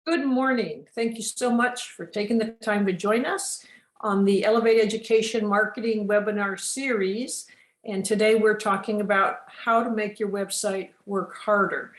Good morning. Thank you so much for taking the time to join us on the Elevate Education Marketing webinar series. And today we're talking about how to make your website work harder.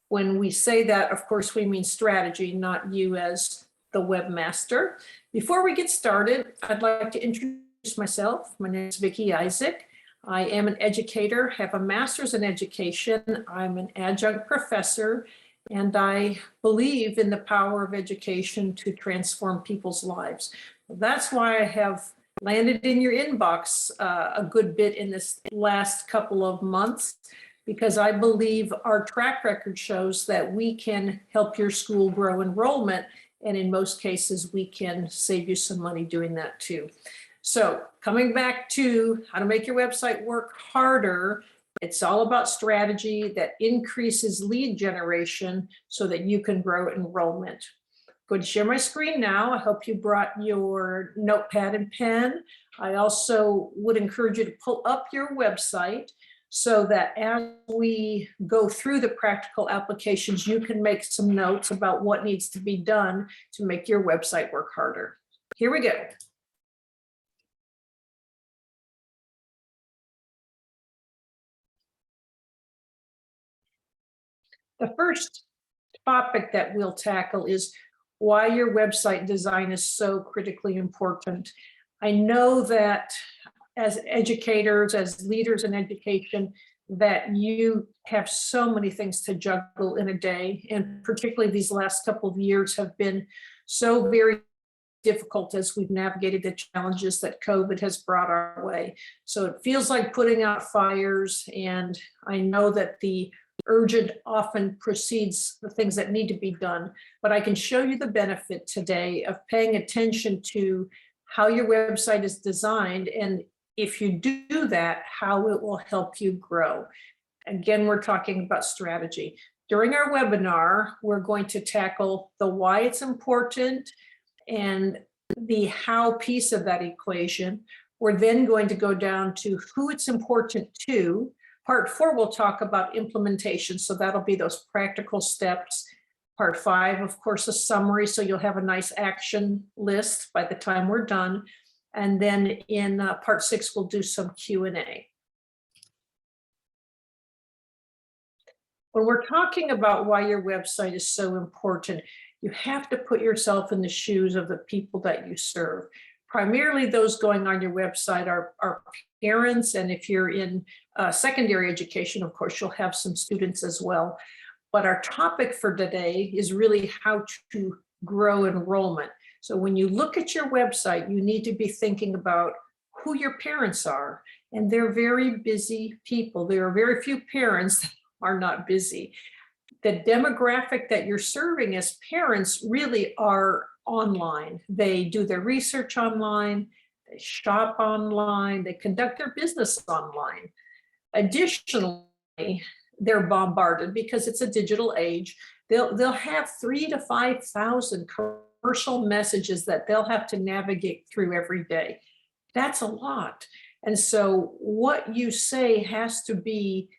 When we say that, of course, we mean strategy, not you as the webmaster. Before we get started, I'd like to introduce myself. My name is Vickie Isaac. I am an educator, have a master's in education. I'm an adjunct professor, and I believe in the power of education to transform people's lives. That's why I have landed in your inbox a good bit in this last couple of months, because I believe our track record shows that we can help your school grow enrollment. And in most cases, we can save you some money doing that too. So coming back to how to make your website work harder, it's all about strategy that increases lead generation so that you can grow enrollment. I'm going to share my screen now. I hope you brought your notepad and pen. I also would encourage you to pull up your website so that as we go through the practical applications, you can make some notes about what needs to be done to make your website work harder. Here we go. The first topic that we'll tackle is why your website design is so critically important. I know that as educators, as leaders in education, that you have so many things to juggle in a day, and particularly these last couple of years have been so very difficult as we've navigated the challenges that COVID has brought our way. So it feels like putting out fires, and I know that the urgent often precedes the things that need to be done, but I can show you the benefit today of paying attention to how your website is designed, and if you do that, how it will help you grow. Again, we're talking about strategy. During our webinar, we're going to tackle the why it's important and the how piece of that equation. We're then going to go down to who it's important to. Part 4, we'll talk about implementation. So that'll be those practical steps. Part 5, of course, a summary. So you'll have a nice action list by the time we're done. And then in part 6, we'll do some Q&A. When we're talking about why your website is so important, you have to put yourself in the shoes of the people that you serve. Primarily those going on your website are parents, and if you're in secondary education, of course, you'll have some students as well. But our topic for today is really how to grow enrollment. So when you look at your website, you need to be thinking about who your parents are, and they're very busy people. There are very few parents that are not busy. The demographic that you're serving as parents really are online. They do their research online, they shop online, they conduct their business online. Additionally, they're bombarded because it's a digital age. They'll have 3,000 to 5,000 commercial messages that they'll have to navigate through every day. That's a lot. And so what you say has to be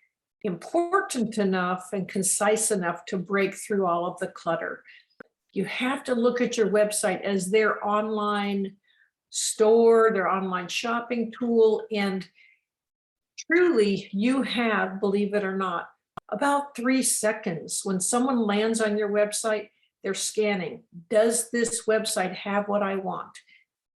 important enough and concise enough to break through all of the clutter. You have to look at your website as their online store, their online shopping tool, and truly you have, believe it or not, about 3 seconds. When someone lands on your website, they're scanning. Does this website have what I want?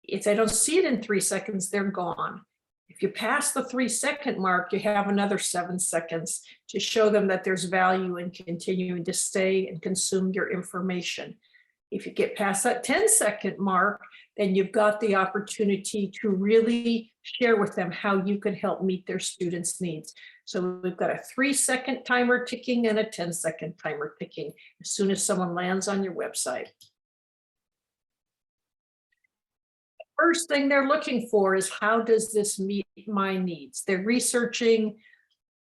If they don't see it in 3 seconds, they're gone. If you pass the 3-second mark, you have another 7 seconds to show them that there's value in continuing to stay and consume your information. If you get past that 10-second mark, then you've got the opportunity to really share with them how you can help meet their students' needs. So we've got a 3-second timer ticking and a 10-second timer ticking as soon as someone lands on your website. First thing they're looking for is, how does this meet my needs? They're researching,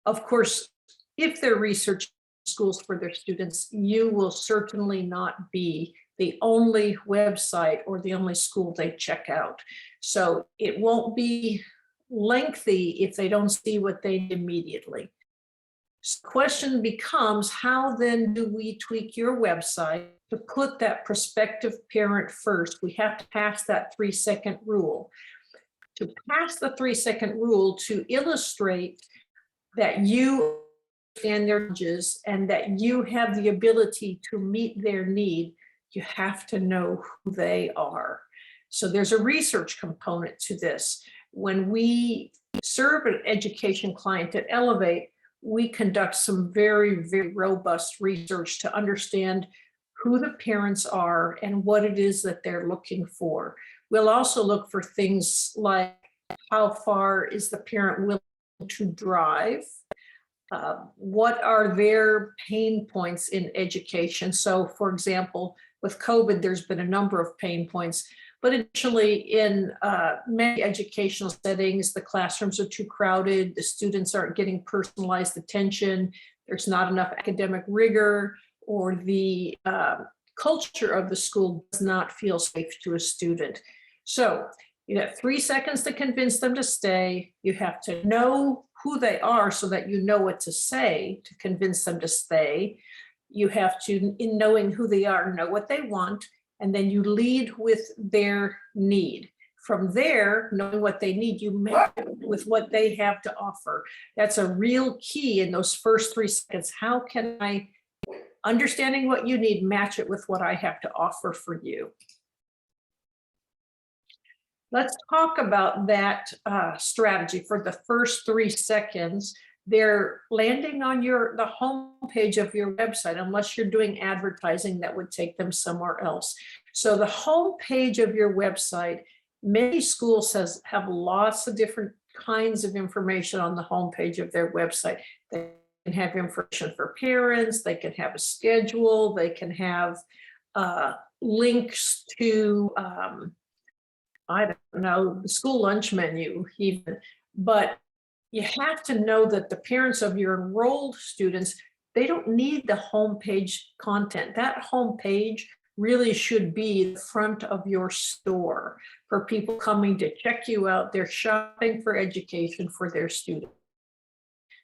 of course, if they're researching schools for their students, you will certainly not be the only website or the only school they check out. So it won't be lengthy if they don't see what they need immediately. So the question becomes, how then do we tweak your website to put that prospective parent first? We have to pass that 3-second rule. To pass the 3-second rule, to illustrate that you understand their needs and that you have the ability to meet their need, you have to know who they are. So there's a research component to this. When we serve an education client at Elevate, we conduct some very, very robust research to understand who the parents are and what it is that they're looking for. We'll also look for things like how far is the parent willing to drive? What are their pain points in education? So for example, with COVID, there's been a number of pain points, but additionally in many educational settings, the classrooms are too crowded, the students aren't getting personalized attention, there's not enough academic rigor, or the culture of the school does not feel safe to a student. So you have 3 seconds to convince them to stay. You have to know who they are so that you know what to say to convince them to stay. You have to, in knowing who they are, know what they want, and then you lead with their need. From there, knowing what they need, you match it with what they have to offer. That's a real key in those first 3 seconds. How can I, understanding what you need, match it with what I have to offer for you? Let's talk about that strategy for the first 3 seconds. They're landing on the home page of your website, unless you're doing advertising that would take them somewhere else. So the home page of your website, many schools have lots of different kinds of information on the home page of their website. They can have information for parents, they can have a schedule, they can have links to I don't know, the school lunch menu even, but you have to know that the parents of your enrolled students, they don't need the homepage content. That homepage really should be the front of your store for people coming to check you out. They're shopping for education for their students.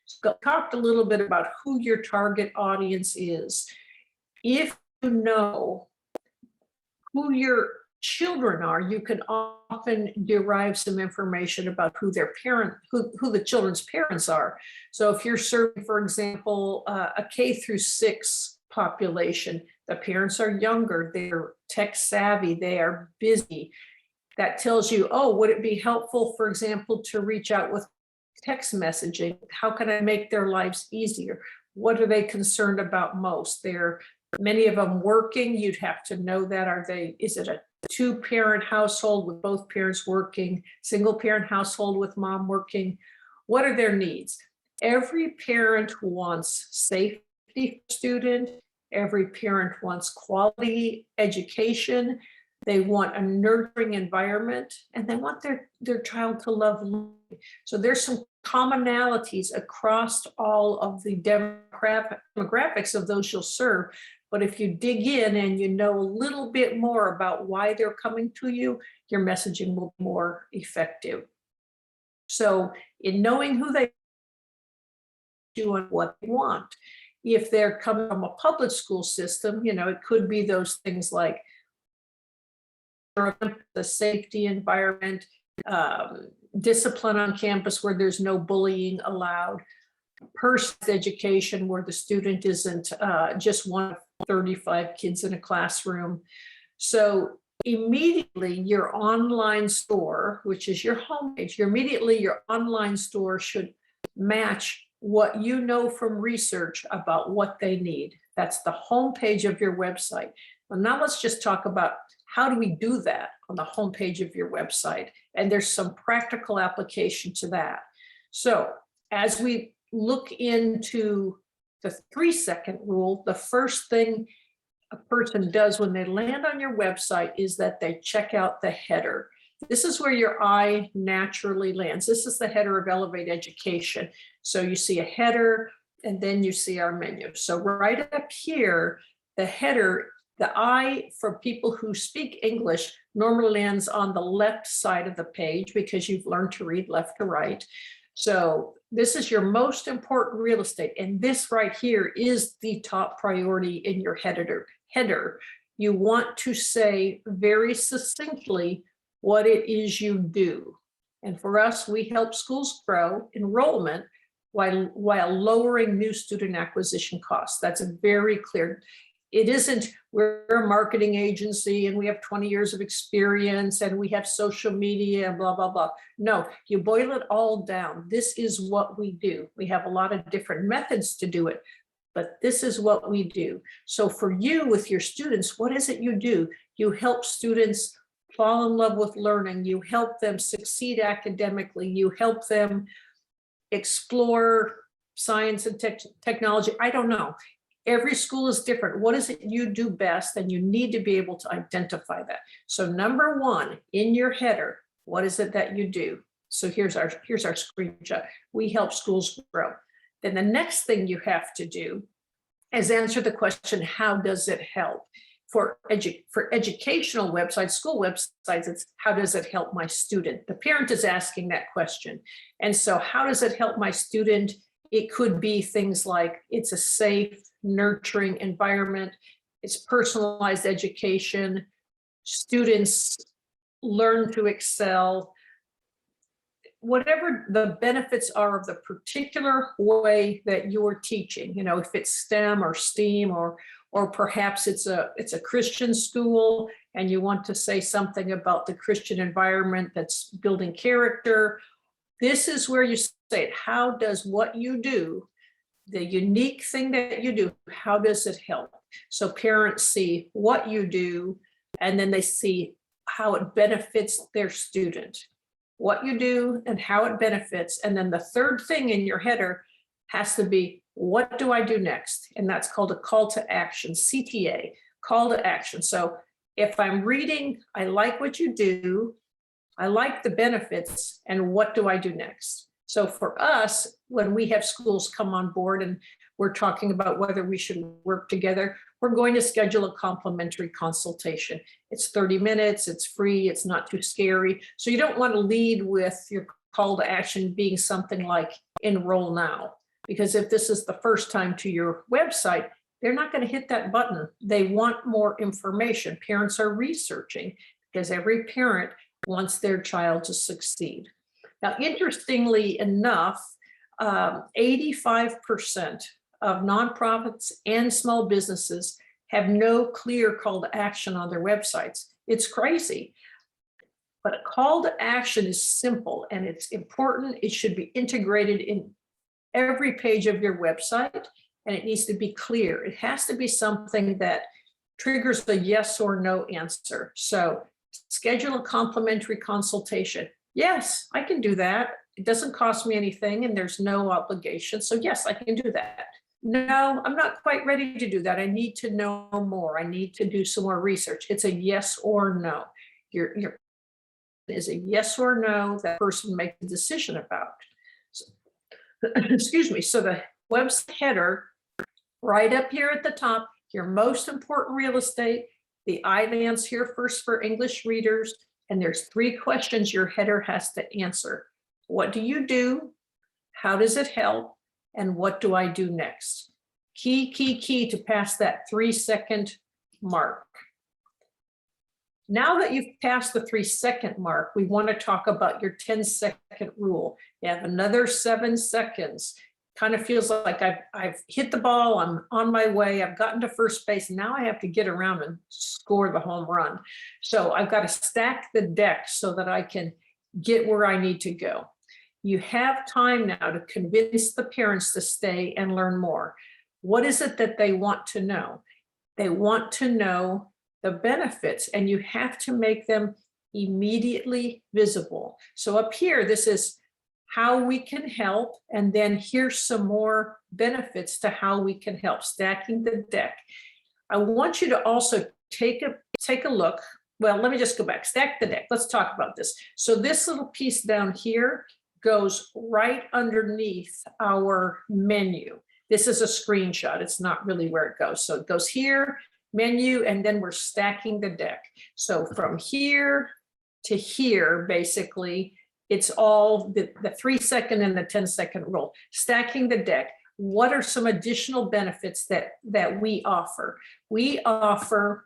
So talked a little bit about who your target audience is. If you know who your children are, you can often derive some information about who their who the children's parents are. So if you're serving, for example, a K-6 population, the parents are younger, they're tech savvy, they are busy. That tells you, oh, would it be helpful, for example, to reach out with text messaging? How can I make their lives easier? What are they concerned about most? Many of them working, you'd have to know that. Is it a 2-parent household with both parents working, single parent household with mom working? What are their needs? Every parent wants safety for student. Every parent wants quality education. They want a nurturing environment, and they want their child to love learning. So there's some commonalities across all of the demographics of those you'll serve. But if you dig in and you know a little bit more about why they're coming to you, your messaging will be more effective. So in knowing who they do and what they want, if they're coming from a public school system, it could be those things like the safety environment, discipline on campus where there's no bullying allowed, personalized education where the student isn't just one of 35 kids in a classroom. So immediately your online store, which is your homepage, your online store should match what you know from research about what they need. That's the homepage of your website. Well, now let's just talk about how do we do that on the homepage of your website? And there's some practical application to that. So as we look into the 3-second rule, the first thing a person does when they land on your website is that they check out the header. This is where your eye naturally lands. This is the header of Elevate Education. So you see a header, and then you see our menu. So right up here, the header, the eye for people who speak English normally lands on the left side of the page because you've learned to read left to right. So this is your most important real estate. And this right here is the top priority in your header. You want to say very succinctly what it is you do. And for us, we help schools grow enrollment while lowering new student acquisition costs. That's a very clear. It isn't, we're a marketing agency and we have 20 years of experience and we have social media and blah, blah, blah. No, you boil it all down. This is what we do. We have a lot of different methods to do it, but this is what we do. So for you with your students, what is it you do? You help students fall in love with learning. You help them succeed academically. You help them explore science and technology. I don't know. Every school is different. What is it you do best? And you need to be able to identify that. So number one, in your header, what is it that you do? So here's our screenshot. We help schools grow. Then the next thing you have to do is answer the question, how does it help? For educational websites, school websites, it's how does it help my student? The parent is asking that question. And so how does it help my student? It could be things like it's a safe, nurturing environment, it's personalized education, students learn to excel, whatever the benefits are of the particular way that you're teaching, you know, if it's STEM or STEAM or perhaps it's a Christian school and you want to say something about the Christian environment that's building character. This is where you say it. How does what you do, the unique thing that you do, how does it help? So parents see what you do, and then they see how it benefits their student. What you do and how it benefits. And then the third thing in your header has to be, what do I do next? And that's called a call to action, CTA, call to action. So if I'm reading, I like what you do, I like the benefits, and what do I do next? So for us, when we have schools come on board and we're talking about whether we should work together, we're going to schedule a complimentary consultation. It's 30 minutes, it's free, it's not too scary. So you don't want to lead with your call to action being something like enroll now, because if this is the first time to your website, they're not going to hit that button. They want more information. Parents are researching because every parent wants their child to succeed. Now, interestingly enough, 85% of nonprofits and small businesses have no clear call to action on their websites. It's crazy. But a call to action is simple and it's important. It should be integrated in every page of your website, and it needs to be clear. It has to be something that triggers the yes or no answer. So schedule a complimentary consultation. Yes, I can do that. It doesn't cost me anything and there's no obligation. So yes, I can do that. No, I'm not quite ready to do that. I need to know more. I need to do some more research. It's a yes or no. Your is a yes or no that person makes a decision about. So, excuse me. So the website header right up here at the top, your most important real estate, the IVAN's here first for English readers, and there's 3 questions your header has to answer. What do you do? How does it help? And what do I do next? Key to pass that 3-second mark. Now that you've passed the 3-second mark, we want to talk about your 10-second rule. You have another 7 seconds. Kind of feels like I've hit the ball, I'm on my way, I've gotten to first base, now I have to get around and score the home run. So I've got to stack the deck so that I can get where I need to go. You have time now to convince the parents to stay and learn more. What is it that they want to know? They want to know the benefits, and you have to make them immediately visible. So up here, this is how we can help, and then here's some more benefits to how we can help, stacking the deck. I want you to also take a look. Well, let me just go back, stack the deck. Let's talk about this. So this little piece down here goes right underneath our menu. This is a screenshot. It's not really where it goes. So it goes here, menu, and then we're stacking the deck. So from here to here, basically, It's all the 3-second and the 10-second rule. Stacking the deck. What are some additional benefits that we offer? We offer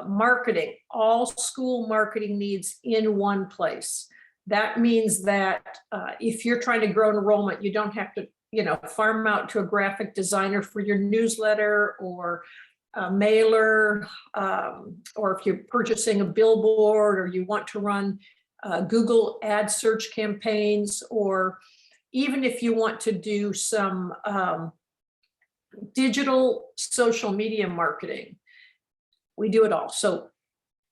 marketing, all school marketing needs in one place. That means that if you're trying to grow enrollment, you don't have to, farm out to a graphic designer for your newsletter or a mailer, or if you're purchasing a billboard or you want to run Google ad search campaigns, or even if you want to do some digital social media marketing, we do it all. So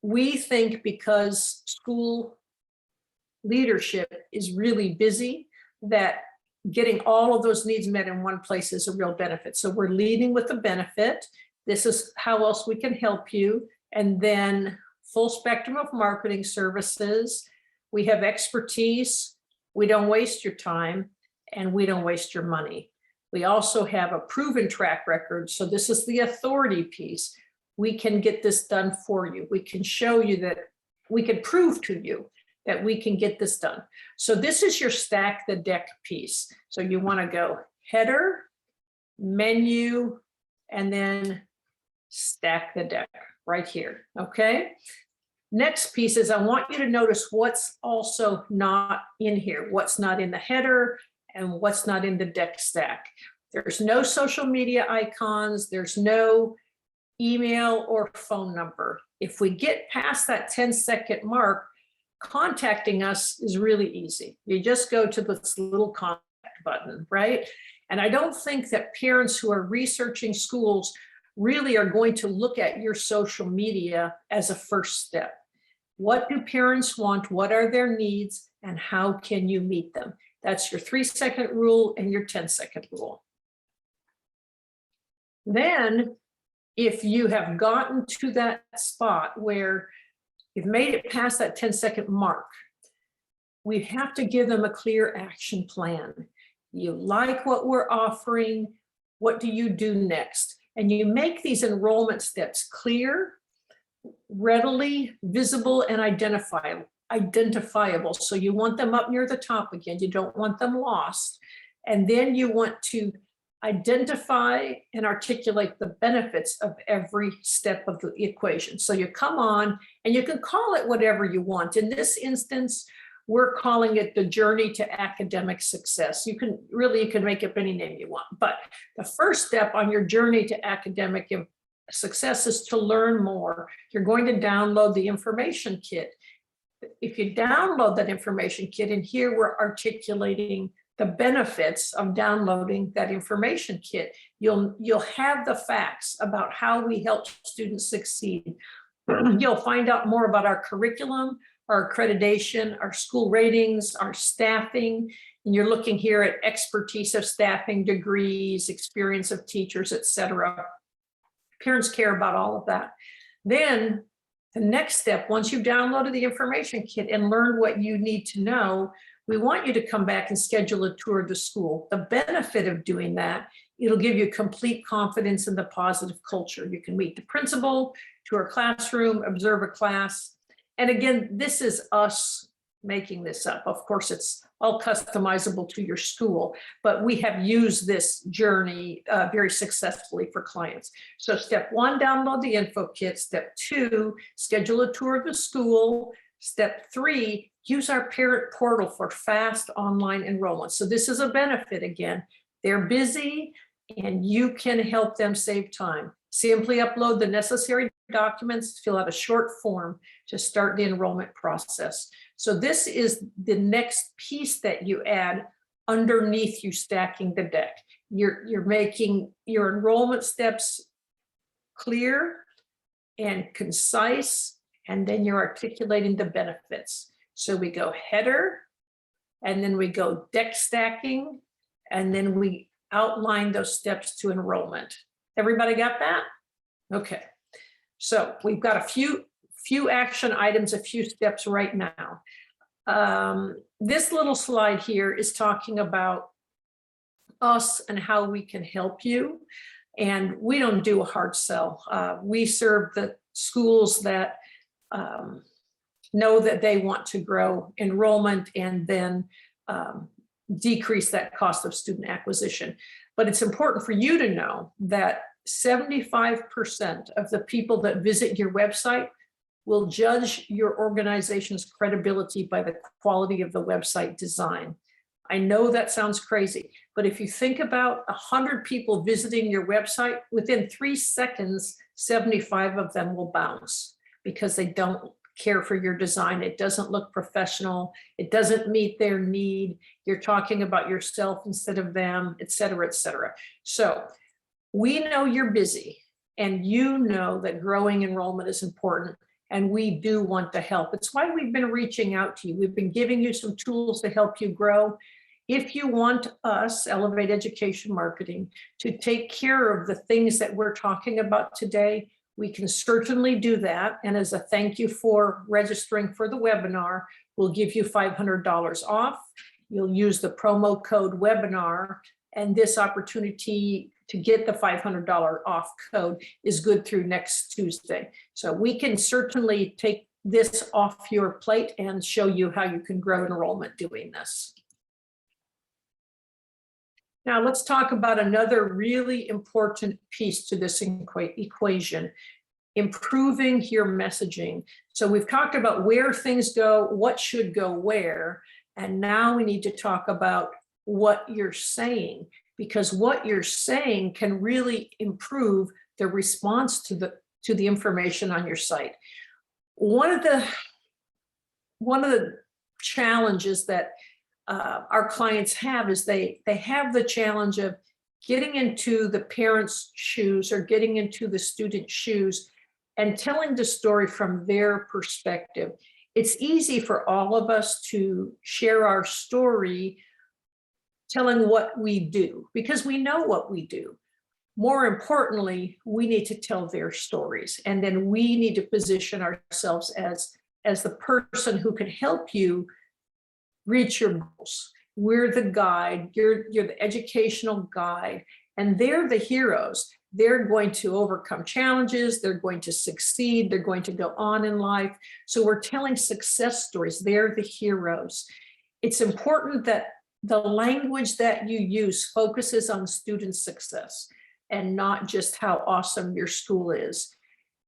we think because school leadership is really busy, that getting all of those needs met in one place is a real benefit. So we're leading with the benefit. This is how else we can help you. And then full spectrum of marketing services. We have expertise. We don't waste your time, and we don't waste your money. We also have a proven track record. So this is the authority piece. We can get this done for you. We can show you that, we can prove to you that we can get this done. So this is your stack the deck piece. So you want to go header, menu, and then stack the deck right here, okay? Next piece is I want you to notice what's also not in here, what's not in the header and what's not in the deck stack. There's no social media icons, there's no email or phone number. If we get past that 10-second mark, contacting us is really easy. You just go to this little contact button, right? And I don't think that parents who are researching schools really are going to look at your social media as a first step. What do parents want? What are their needs? And how can you meet them? That's your 3-second rule and your 10-second rule. Then, if you have gotten to that spot where you've made it past that 10-second mark, we have to give them a clear action plan. You like what we're offering, what do you do next? And you make these enrollment steps clear, readily visible, and identifiable. So you want them up near the top again. You don't want them lost. And then you want to identify and articulate the benefits of every step of the equation. So you come on and you can call it whatever you want. In this instance, we're calling it the journey to academic success. You can make up any name you want, but the first step on your journey to academic success is to learn more. You're going to download the information kit. If you download that information kit, and here we're articulating the benefits of downloading that information kit, you'll have the facts about how we help students succeed. You'll find out more about our curriculum, our accreditation, our school ratings, our staffing, and you're looking here at expertise of staffing, degrees, experience of teachers, etc. Parents care about all of that. Then the next step, once you've downloaded the information kit and learned what you need to know, we want you to come back and schedule a tour of the school. The benefit of doing that, it'll give you complete confidence in the positive culture. You can meet the principal, tour a classroom, observe a class. And again, this is us making this up. Of course, it's all customizable to your school, but we have used this journey very successfully for clients. So step 1, download the info kit. Step 2, schedule a tour of the school. Step 3, use our parent portal for fast online enrollment. So this is a benefit again. They're busy and you can help them save time. Simply upload the necessary documents, fill out a short form to start the enrollment process. So this is the next piece that you add underneath you stacking the deck. You're making your enrollment steps clear and concise, and then you're articulating the benefits. So we go header, and then we go deck stacking, and then we outline those steps to enrollment. Everybody got that? Okay. So we've got a few action items, a few steps right now. This little slide here is talking about us and how we can help you. And we don't do a hard sell. We serve the schools that know that they want to grow enrollment and then decrease that cost of student acquisition. But it's important for you to know that 75% of the people that visit your website will judge your organization's credibility by the quality of the website design. I know that sounds crazy, but if you think about 100 people visiting your website, within 3 seconds, 75 of them will bounce because they don't care for your design. It doesn't look professional. It doesn't meet their need. You're talking about yourself instead of them, et cetera, et cetera. So we know you're busy and you know that growing enrollment is important. And we do want to help. It's why we've been reaching out to you. We've been giving you some tools to help you grow. If you want us, Elevate Education Marketing, to take care of the things that we're talking about today, we can certainly do that. And as a thank you for registering for the webinar, we'll give you $500 off. You'll use the promo code webinar, and this opportunity to get the $500 off code is good through next Tuesday. So we can certainly take this off your plate and show you how you can grow enrollment doing this. Now let's talk about another really important piece to this equation, improving your messaging. So we've talked about where things go, what should go where, and now we need to talk about what you're saying, because what you're saying can really improve the response to the information on your site. One of the challenges that our clients have is they have the challenge of getting into the parents' shoes or getting into the student's shoes and telling the story from their perspective. It's easy for all of us to share our story telling what we do, because we know what we do. More importantly, we need to tell their stories, and then we need to position ourselves as the person who can help you reach your goals. We're the guide, you're the educational guide, and they're the heroes. They're going to overcome challenges, they're going to succeed, they're going to go on in life. So we're telling success stories, they're the heroes. It's important that the language that you use focuses on student success and not just how awesome your school is.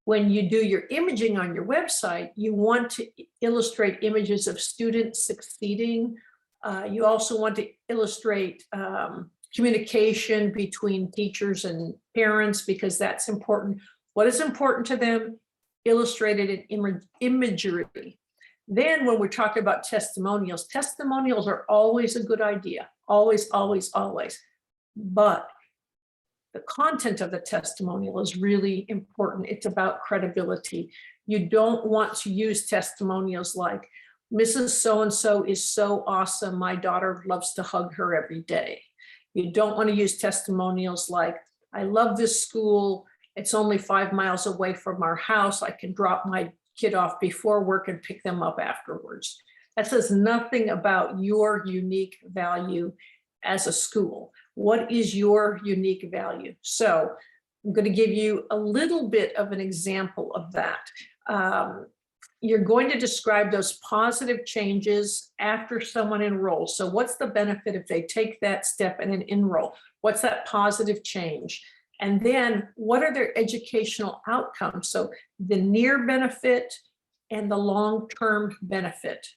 When you do your imaging on your website, you want to illustrate images of students succeeding. You also want to illustrate communication between teachers and parents, because that's important. What is important to them? Illustrated in imagery. Then when we're talking about testimonials, testimonials are always a good idea, always, always, always. But the content of the testimonial is really important. It's about credibility. You don't want to use testimonials like, Mrs. So-and-so is so awesome, my daughter loves to hug her every day. You don't want to use testimonials like, I love this school, it's only 5 miles away from our house, I can drop my kid off before work and pick them up afterwards. That says nothing about your unique value as a school. What is your unique value? So I'm going to give you a little bit of an example of that. You're going to describe those positive changes after someone enrolls. So what's the benefit if they take that step and then enroll? What's that positive change? And then what are their educational outcomes? So the near benefit and the long-term benefit.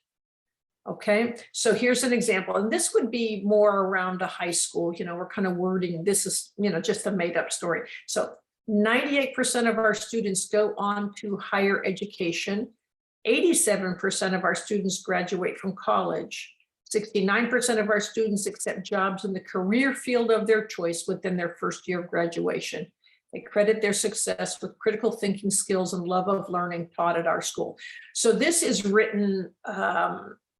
Okay, so here's an example, and this would be more around a high school. We're kind of wording, this is, just a made up story. So 98% of our students go on to higher education. 87% of our students graduate from college. 69% of our students accept jobs in the career field of their choice within their first year of graduation. They credit their success with critical thinking skills and love of learning taught at our school. So this is written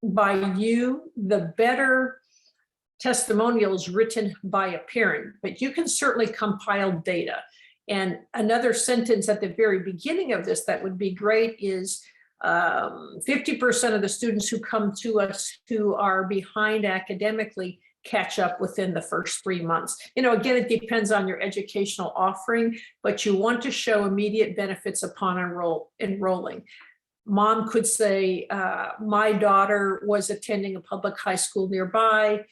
by you. The better testimonial is written by a parent, but you can certainly compile data. And another sentence at the very beginning of this that would be great is 50% of the students who come to us who are behind academically catch up within the first 3 months. Again, it depends on your educational offering, but you want to show immediate benefits upon enrolling. Mom could say, my daughter was attending a public high school nearby.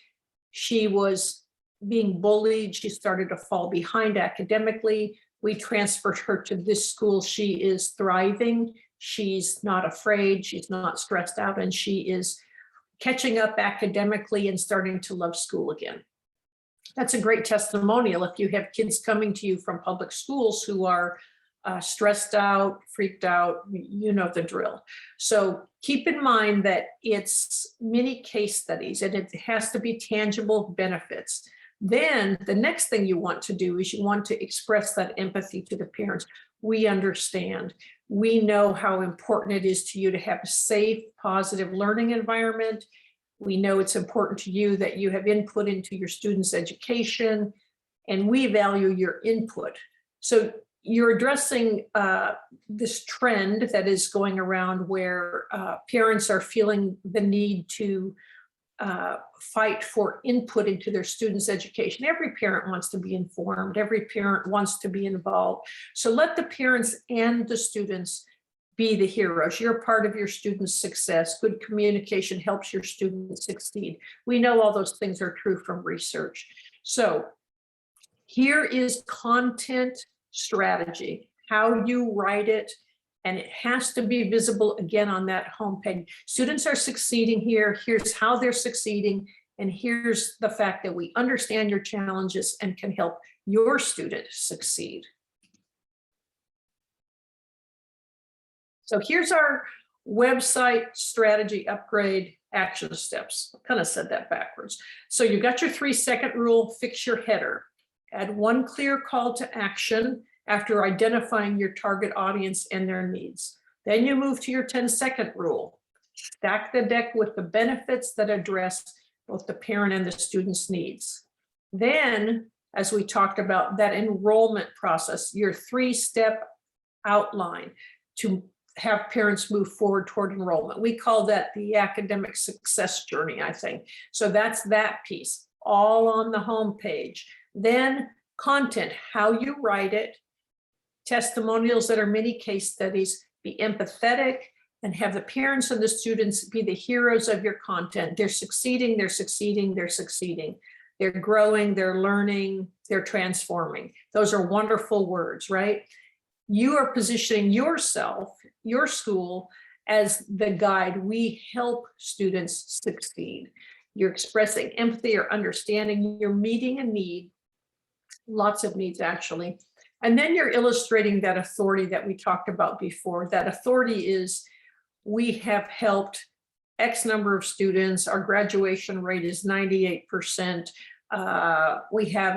She was being bullied. She started to fall behind academically. We transferred her to this school. She is thriving. She's not afraid. She's not stressed out, and she is catching up academically and starting to love school again. That's a great testimonial if you have kids coming to you from public schools who are stressed out, freaked out, you know the drill. So keep in mind that it's many case studies and it has to be tangible benefits. Then the next thing you want to do is you want to express that empathy to the parents. We understand. We know how important it is to you to have a safe, positive learning environment. We know it's important to you that you have input into your students' education, and we value your input. So you're addressing this trend that is going around where parents are feeling the need to fight for input into their students' education. Every parent wants to be informed. Every parent wants to be involved. So let the parents and the students be the heroes. You're part of your students' success. Good communication helps your students succeed. We know all those things are true from research. So here is content strategy, how you write it, and it has to be visible again on that homepage. Students are succeeding here. Here's how they're succeeding. And here's the fact that we understand your challenges and can help your student succeed. So here's our website strategy upgrade action steps. I kind of said that backwards. So you've got your 3-second rule, fix your header. Add one clear call to action after identifying your target audience and their needs. Then you move to your 10-second rule. Stack the deck with the benefits that address both the parent and the student's needs. Then, as we talked about, that enrollment process, your 3-step outline to have parents move forward toward enrollment. We call that the academic success journey, I think. So that's that piece, all on the homepage. Then content, how you write it, testimonials that are mini case studies, be empathetic, and have the parents and the students be the heroes of your content. They're succeeding, they're succeeding, they're succeeding. They're growing, they're learning, they're transforming. Those are wonderful words, right? You are positioning yourself, your school, as the guide. We help students succeed. You're expressing empathy or understanding. You're meeting a need, lots of needs actually. And then you're illustrating that authority that we talked about before. That authority is, we have helped X number of students. Our graduation rate is 98%. We have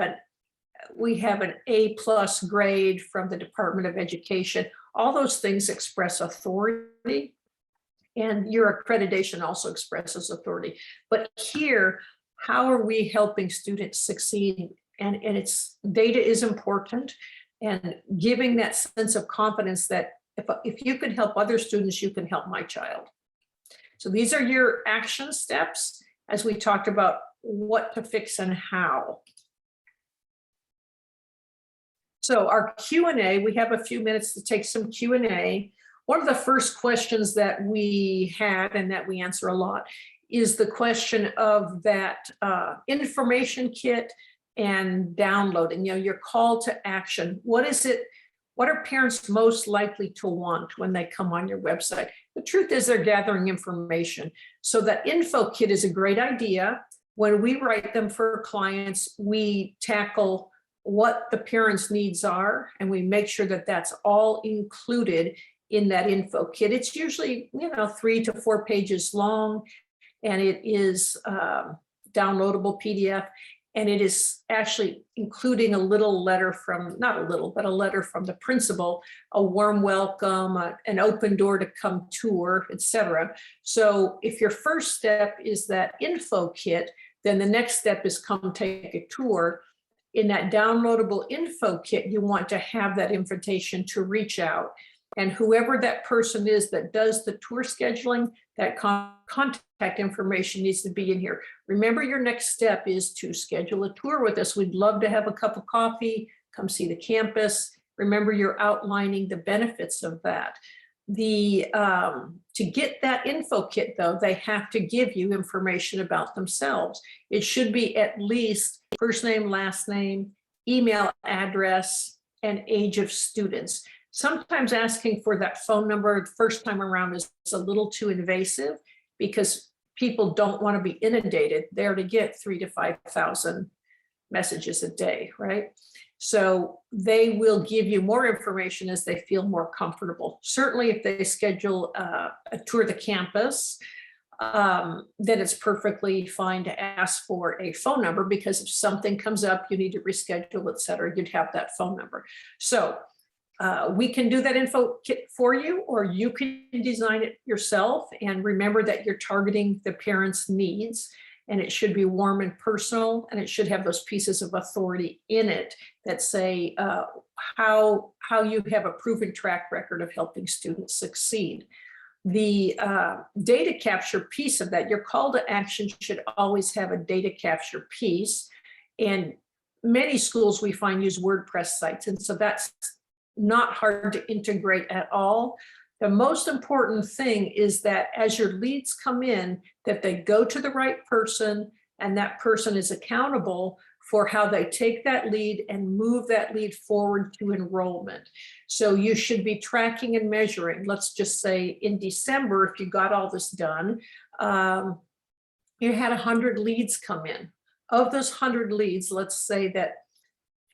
an A+ grade from the Department of Education. All those things express authority, and your accreditation also expresses authority. But here, how are we helping students succeed? And it's data is important, and giving that sense of confidence that if you can help other students, you can help my child. So these are your action steps as we talked about what to fix and how. So our Q&A, we have a few minutes to take some Q&A. One of the first questions that we had and that we answer a lot is the question of that information kit and downloading, your call to action. What is it? What are parents most likely to want when they come on your website? The truth is they're gathering information. So that info kit is a great idea. When we write them for clients, we tackle what the parents' needs are, and we make sure that that's all included in that info kit. It's usually, 3 to 4 pages long, and it is downloadable PDF. And it is actually including a little letter from, not a little, but a letter from the principal, a warm welcome, an open door to come tour, etc. So if your first step is that info kit, then the next step is come take a tour. In that downloadable info kit, you want to have that invitation to reach out. And whoever that person is that does the tour scheduling, that contact information needs to be in here. Remember, your next step is to schedule a tour with us. We'd love to have a cup of coffee, come see the campus. Remember, you're outlining the benefits of that. To get that info kit, though, they have to give you information about themselves. It should be at least first name, last name, email address, and age of students. Sometimes asking for that phone number the first time around is a little too invasive because people don't want to be inundated there to get 3,000 to 5,000 messages a day, right? So they will give you more information as they feel more comfortable. Certainly if they schedule a tour of the campus, then it's perfectly fine to ask for a phone number, because if something comes up, you need to reschedule, et cetera, you'd have that phone number. So we can do that info kit for you, or you can design it yourself. And remember that you're targeting the parents' needs, and it should be warm and personal, and it should have those pieces of authority in it that say how you have a proven track record of helping students succeed. The data capture piece of that, your call to action should always have a data capture piece. And many schools we find use WordPress sites, and so that's not hard to integrate at all. The most important thing is that as your leads come in, that they go to the right person, and that person is accountable for how they take that lead and move that lead forward to enrollment. So you should be tracking and measuring. Let's just say in December, if you got all this done, you had 100 leads come in. Of those 100 leads, let's say that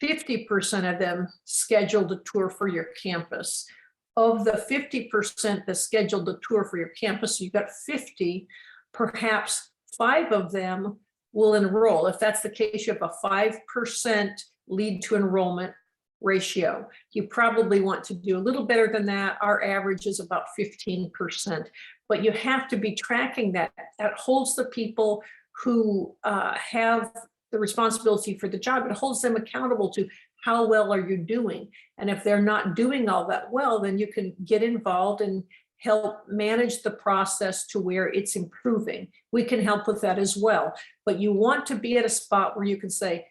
50% of them scheduled a tour for your campus. Of the 50% that scheduled the tour for your campus, you've got 50, perhaps 5 of them will enroll. If that's the case, you have a 5% lead to enrollment ratio. You probably want to do a little better than that. Our average is about 15%, but you have to be tracking that. That holds the people who have the responsibility for the job. It holds them accountable to how well are you doing? And if they're not doing all that well, then you can get involved and help manage the process to where it's improving. We can help with that as well. But you want to be at a spot where you can say,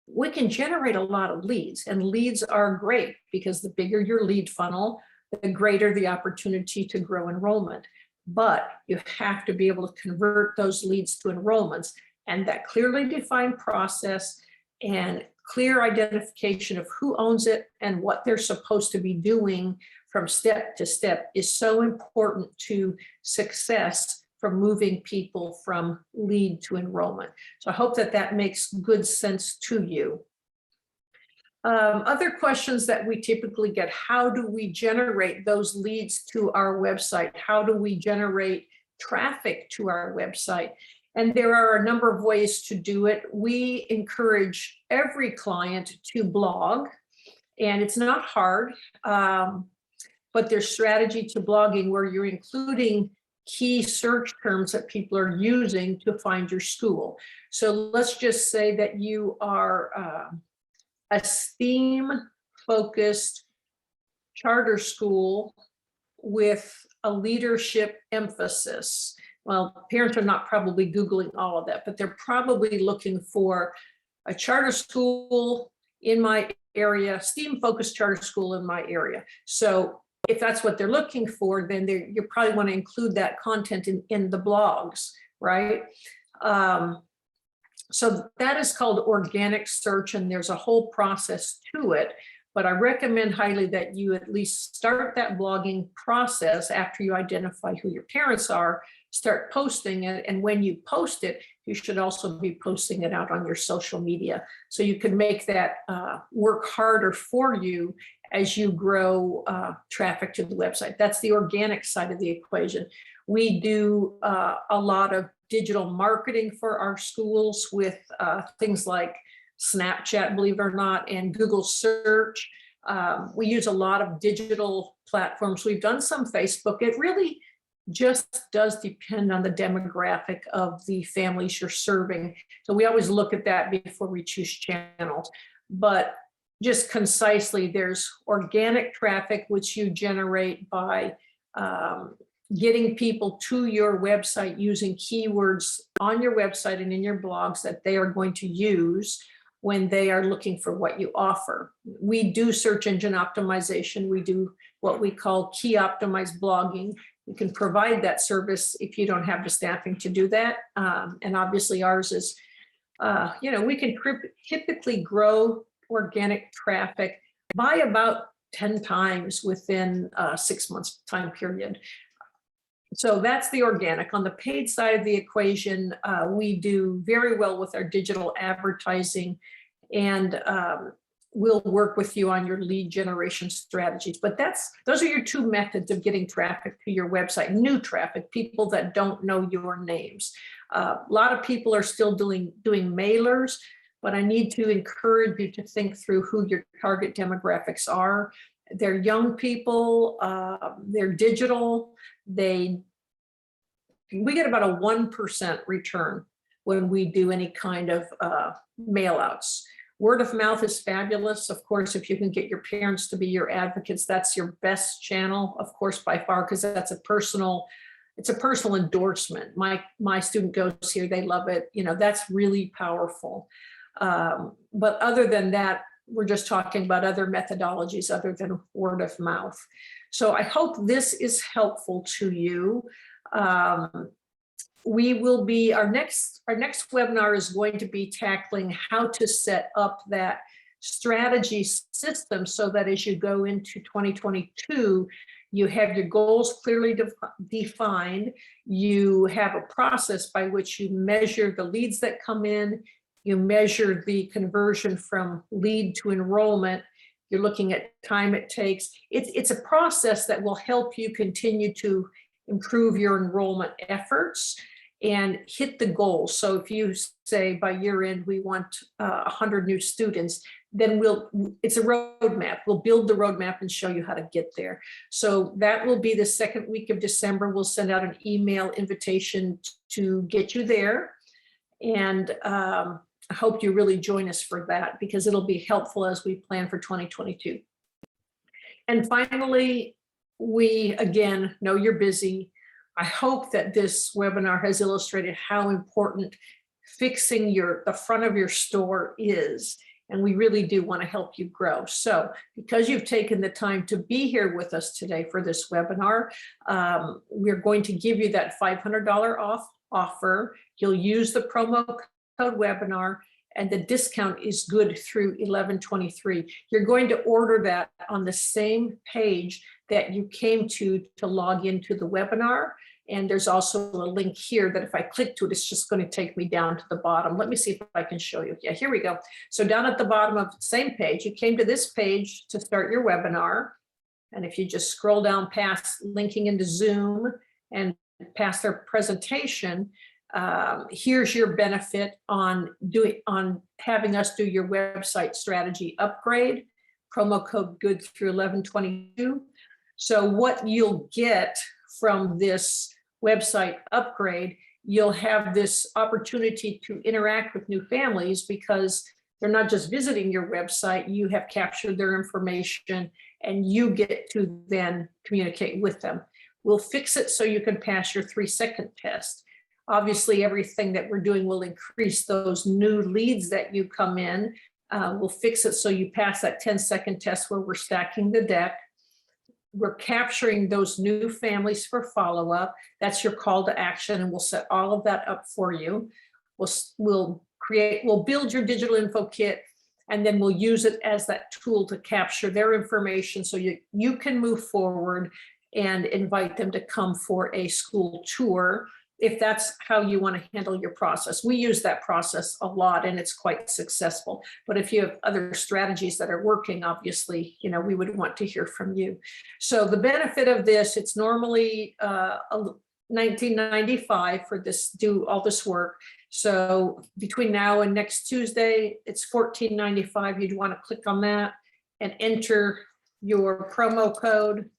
we can generate a lot of leads, and leads are great because the bigger your lead funnel, the greater the opportunity to grow enrollment. But you have to be able to convert those leads to enrollments, and that clearly defined process and clear identification of who owns it and what they're supposed to be doing from step to step is so important to success for moving people from lead to enrollment. So I hope that that makes good sense to you. Other questions that we typically get: how do we generate those leads to our website? How do we generate traffic to our website? And there are a number of ways to do it. We encourage every client to blog, and it's not hard, but there's strategy to blogging where you're including key search terms that people are using to find your school. So let's just say that you are a STEAM-focused charter school with a leadership emphasis. Well, parents are not probably Googling all of that, but they're probably looking for a charter school in my area, STEAM-focused charter school in my area. So if that's what they're looking for, then you probably want to include that content in the blogs, right? So that is called organic search, and there's a whole process to it. But I recommend highly that you at least start that blogging process after you identify who your parents are, start posting it. And when you post it, you should also be posting it out on your social media. So you can make that work harder for you as you grow traffic to the website. That's the organic side of the equation. We do a lot of digital marketing for our schools with things like Snapchat, believe it or not, and Google search. We use a lot of digital platforms. We've done some Facebook. It really just does depend on the demographic of the families you're serving. So we always look at that before we choose channels. But just concisely, there's organic traffic, which you generate by getting people to your website using keywords on your website and in your blogs that they are going to use when they are looking for what you offer. We do search engine optimization. We do what we call key optimized blogging. You can provide that service if you don't have the staffing to do that. And obviously ours is, we can typically grow organic traffic by about 10 times within a 6 months time period. So that's the organic. On the paid side of the equation, we do very well with our digital advertising, and we'll work with you on your lead generation strategies. But those are your two methods of getting traffic to your website. New traffic, people that don't know your names. A lot of people are still doing mailers, but I need to encourage you to think through who your target demographics are. They're young people, they're digital. We get about a 1% return when we do any kind of mail outs. Word of mouth is fabulous. Of course, if you can get your parents to be your advocates, that's your best channel, of course, by far, because that's a personal endorsement. My student goes here, they love it. That's really powerful. But other than that, we're just talking about other methodologies other than word of mouth. So I hope this is helpful to you. We will be, our next webinar is going to be tackling how to set up that strategy system so that as you go into 2022, you have your goals clearly defined. You have a process by which you measure the leads that come in. You measure the conversion from lead to enrollment. You're looking at time it takes. It's a process that will help you continue to improve your enrollment efforts and hit the goals. So if you say by year end, we want 100 new students, then it's a roadmap. We'll build the roadmap and show you how to get there. So that will be the second week of December. We'll send out an email invitation to get you there. And I hope you really join us for that, because it'll be helpful as we plan for 2022. And finally, we again know you're busy. I hope that this webinar has illustrated how important fixing the front of your store is. And we really do want to help you grow. So because you've taken the time to be here with us today for this webinar, we're going to give you that $500 off offer. You'll use the promo code webinar, and the discount is good through 11/23. You're going to order that on the same page that you came to log into the webinar. And there's also a link here that if I click to it, it's just going to take me down to the bottom. Let me see if I can show you. Yeah, here we go. So down at the bottom of the same page, you came to this page to start your webinar. And if you just scroll down past linking into Zoom and past their presentation, here's your benefit on having us do your website strategy upgrade, promo code good through 11/22. So what you'll get from this website upgrade, you'll have this opportunity to interact with new families, because they're not just visiting your website, you have captured their information and you get to then communicate with them. We'll fix it so you can pass your 3-second test. Obviously, everything that we're doing will increase those new leads that you come in. We'll fix it so you pass that 10-second test where we're stacking the deck. We're capturing those new families for follow-up. That's your call to action, and we'll set all of that up for you. We'll build your digital info kit, and then we'll use it as that tool to capture their information so you can move forward and invite them to come for a school tour, if that's how you want to handle your process. We use that process a lot, and it's quite successful. But if you have other strategies that are working, obviously, we would want to hear from you. So the benefit of this, it's normally $19.95 for do all this work. So between now and next Tuesday, it's $14.95. You'd want to click on that and enter your promo code.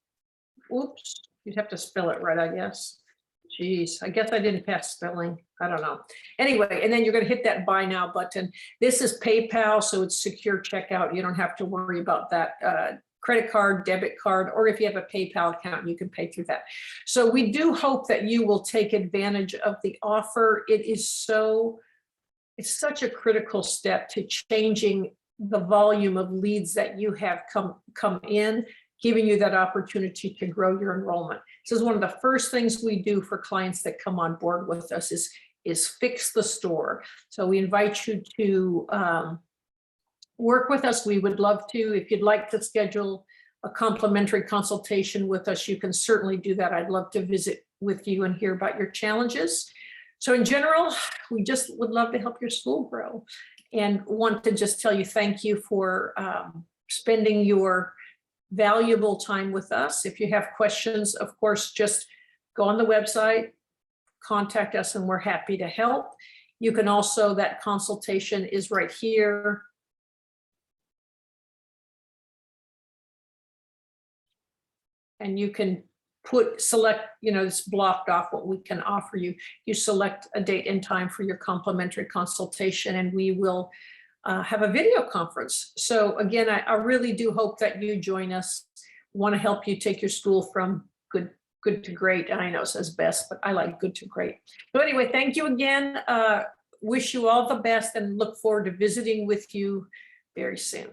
Oops, you'd have to spell it right, I guess. Geez, I guess I didn't pass spelling. I don't know. Anyway, and then you're going to hit that buy now button. This is PayPal, so it's secure checkout. You don't have to worry about that. Credit card, debit card, or if you have a PayPal account, you can pay through that. So we do hope that you will take advantage of the offer. It's such a critical step to changing the volume of leads that you have come in. giving you that opportunity to grow your enrollment. This is one of the first things we do for clients that come on board with us is fix the store. So we invite you to work with us. We would love to. If you'd like to schedule a complimentary consultation with us, you can certainly do that. I'd love to visit with you and hear about your challenges. So in general, we just would love to help your school grow, and want to just tell you thank you for spending your valuable time with us. If you have questions, of course, just go on the website, contact us, and we're happy to help. You can also, that consultation is right here. And you can select, it's blocked off what we can offer you. You select a date and time for your complimentary consultation, and we will have a video conference. So again, I really do hope that you join us. We want to help you take your school from good to great. And I know it says best, but I like good to great. So anyway, thank you again. Wish you all the best and look forward to visiting with you very soon.